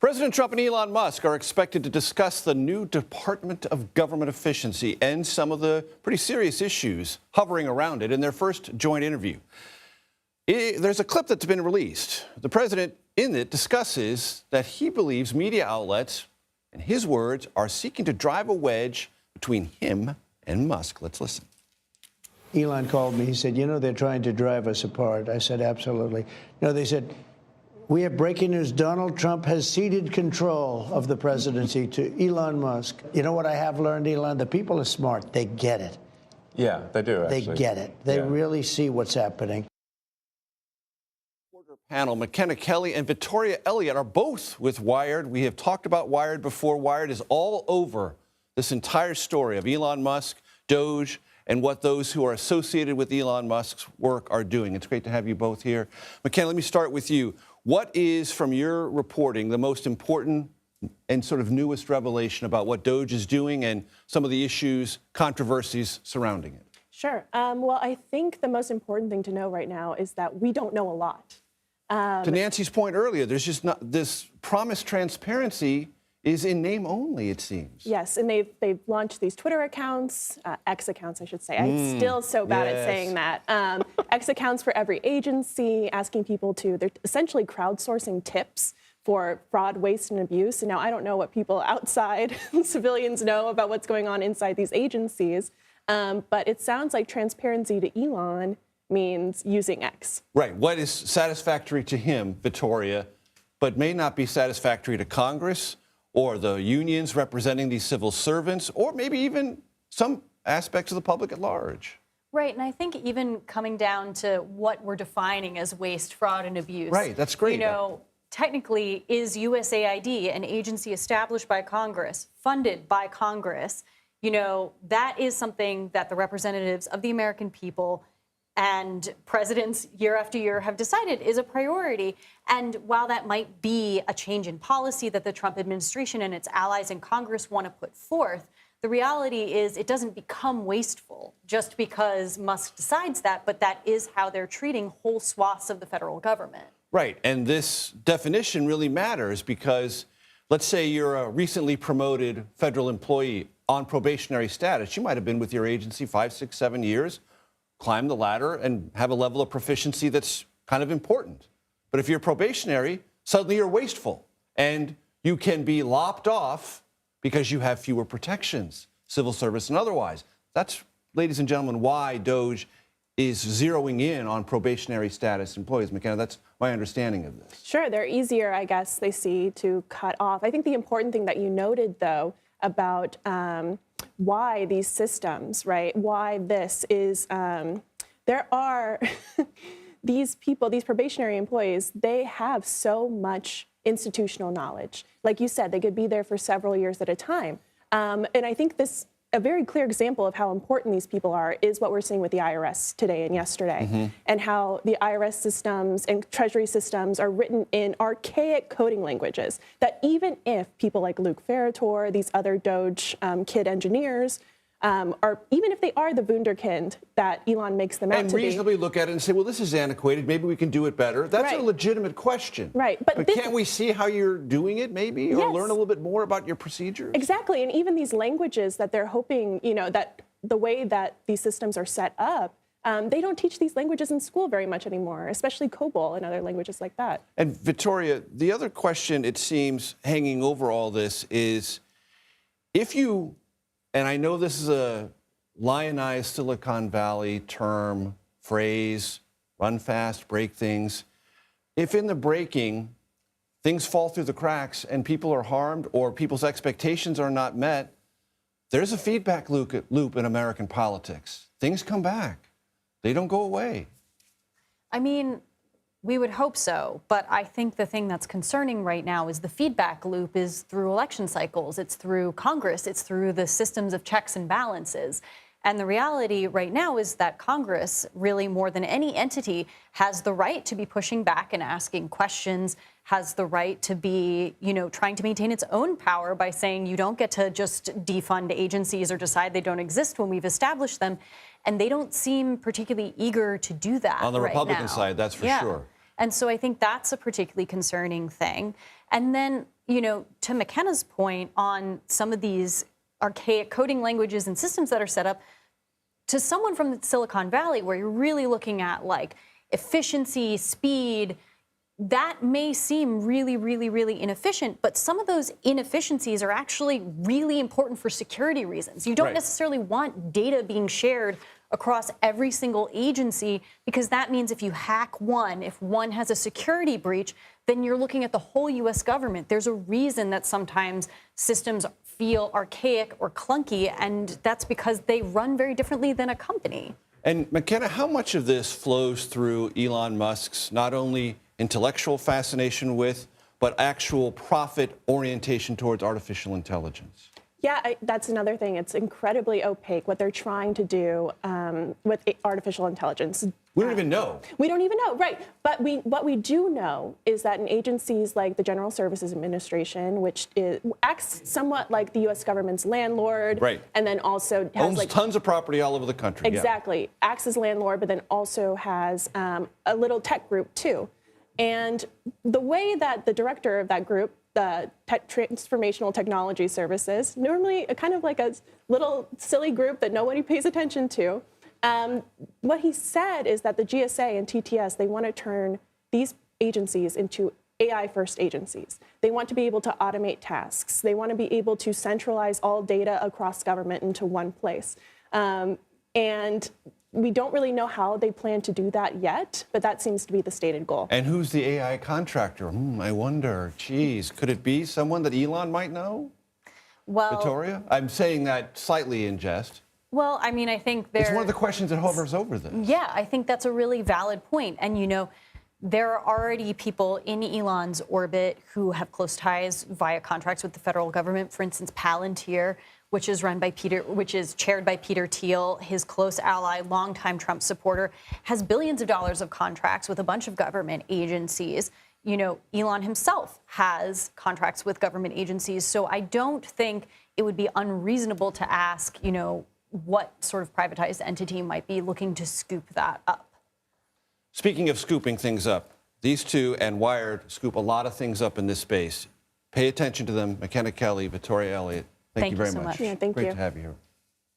President Trump and Elon Musk are expected to discuss the new Department of Government Efficiency and some of the pretty serious issues hovering around it in their first joint interview. There's a clip that's been released. The president in it discusses that he believes media outlets, in his words, are seeking to drive a wedge between him and Musk. Let's listen. Elon called me. He said, you know, they're trying to drive us apart. I said, absolutely. No, they said, we have breaking news. Donald Trump has ceded control of the presidency to Elon Musk. You know what I have learned, Elon? The people are smart. They get it. Yeah, they do, actually. They get it. They really see what's happening. Panel, Makena Kelly and Vittoria Elliott are both with Wired. We have talked about Wired before. Wired is all over this entire story of Elon Musk, DOGE, and what those who are associated with Elon Musk's work are doing. It's great to have you both here. Makena, let me start with you. What is, from your reporting, the most important and sort of newest revelation about what DOGE is doing and some of the issues, controversies surrounding it? Sure. Well, I think the most important thing to know right now is that we don't know a lot. To Nancy's point earlier, there's just not this promised transparency is in name only, it seems. Yes, and they've launched these Twitter accounts, X accounts, I should say. I'm still so bad at saying that. X accounts for every agency, asking people to, they're essentially crowdsourcing tips for fraud, waste, and abuse. And now I don't know what people outside, civilians know about what's going on inside these agencies, but it sounds like transparency to Elon means using X. Right. What is satisfactory to him, Vittoria, but may not be satisfactory to Congress or the unions representing these civil servants, or maybe even some aspects of the public at large. Right, and I think even coming down to what we're defining as waste, fraud, and abuse. Right, that's great. You know, technically, is USAID an agency established by Congress, funded by Congress? You know, that is something that the representatives of the American people and presidents year after year have decided is a priority. And while that might be a change in policy that the Trump administration and its allies in Congress want to put forth, the reality is it doesn't become wasteful just because Musk decides that, but that is how they're treating whole swaths of the federal government. Right. And this definition really matters because let's say you're a recently promoted federal employee on probationary status. You might have been with your agency 5, 6, 7 years. Climb the ladder and have a level of proficiency that's kind of important. But if you're probationary, suddenly you're wasteful and you can be lopped off because you have fewer protections, civil service and otherwise. That's, ladies and gentlemen, why DOGE is zeroing in on probationary status employees. Makena, that's my understanding of this. Sure, they're easier, I guess, they see, to cut off. I think the important thing that you noted, though, about why these systems, right, why this is, there are these people, these probationary employees, they have so much institutional knowledge. Like you said, they could be there for several years at a time. And I think this, a very clear example of how important these people are is what we're seeing with the IRS today and yesterday, and how the IRS systems and Treasury systems are written in archaic coding languages that even if people like Luke Ferrator, these other DOGE kid engineers, or even if they are the wunderkind that Elon makes them out to be. And reasonably look at it and say, well, this is antiquated. Maybe we can do it better. That's a legitimate question. Right. But can't we see how you're doing it maybe or learn a little bit more about your procedures? Exactly. And even these languages that they're hoping, you know, that the way that these systems are set up, they don't teach these languages in school very much anymore, especially COBOL and other languages like that. And Vittoria, the other question, it seems, hanging over all this is if you, and I know this is a lionized Silicon Valley term, phrase, run fast, break things. If in the breaking, things fall through the cracks and people are harmed or people's expectations are not met, there's a feedback loop in American politics. Things come back. They don't go away. I mean, we would hope so, but I think the thing that's concerning right now is the feedback loop is through election cycles, it's through Congress, it's through the systems of checks and balances. And the reality right now is that Congress, really more than any entity, has the right to be pushing back and asking questions, has the right to be, you know, trying to maintain its own power by saying you don't get to just defund agencies or decide they don't exist when we've established them. And they don't seem particularly eager to do that on the right Republican now. side, that's for sure. And so I think that's a particularly concerning thing. And then to Makena's point on some of these archaic coding languages and systems that are set up, to someone from Silicon Valley, where you're really looking at like efficiency, speed, that may seem really, really, really inefficient, but some of those inefficiencies are actually really important for security reasons. You don't necessarily want data being shared across every single agency, because that means if you hack one, if one has a security breach, then you're looking at the whole U.S. government. There's a reason that sometimes systems feel archaic or clunky, and that's because they run very differently than a company. And Makena, how much of this flows through Elon Musk's not only intellectual fascination with, but actual profit orientation towards artificial intelligence? Yeah, that's another thing. It's incredibly opaque what they're trying to do with artificial intelligence. We don't even know. We don't even know, right? But what we do know is that in agencies like the General Services Administration, which acts somewhat like the U.S. government's landlord, and then also has owns tons of property all over the country. Exactly, acts as landlord, but then also has a little tech group too. And the way that the director of that group, the Transformational Technology Services, normally kind of like a little silly group that nobody pays attention to, what he said is that the GSA and TTS, they want to turn these agencies into AI-first agencies. They want to be able to automate tasks. They want to be able to centralize all data across government into one place. And we don't really know how they plan to do that yet, but that seems to be the stated goal. And who's the AI contractor? I wonder. Geez, could it be someone that Elon might know? Well, Vittoria? I'm saying that slightly in jest. Well, I mean, I think it's one of the questions that hovers over this. Yeah, I think that's a really valid point. And, there are already people in Elon's orbit who have close ties via contracts with the federal government. For instance, Palantir, which is chaired by Peter Thiel, his close ally, longtime Trump supporter, has billions of dollars of contracts with a bunch of government agencies. Elon himself has contracts with government agencies. So I don't think it would be unreasonable to ask, what sort of privatized entity might be looking to scoop that up. Speaking of scooping things up, these two and Wired scoop a lot of things up in this space. Pay attention to them. Makena Kelly, Vittoria Elliott, thank you very much. Yeah, thank you. Great to have you here.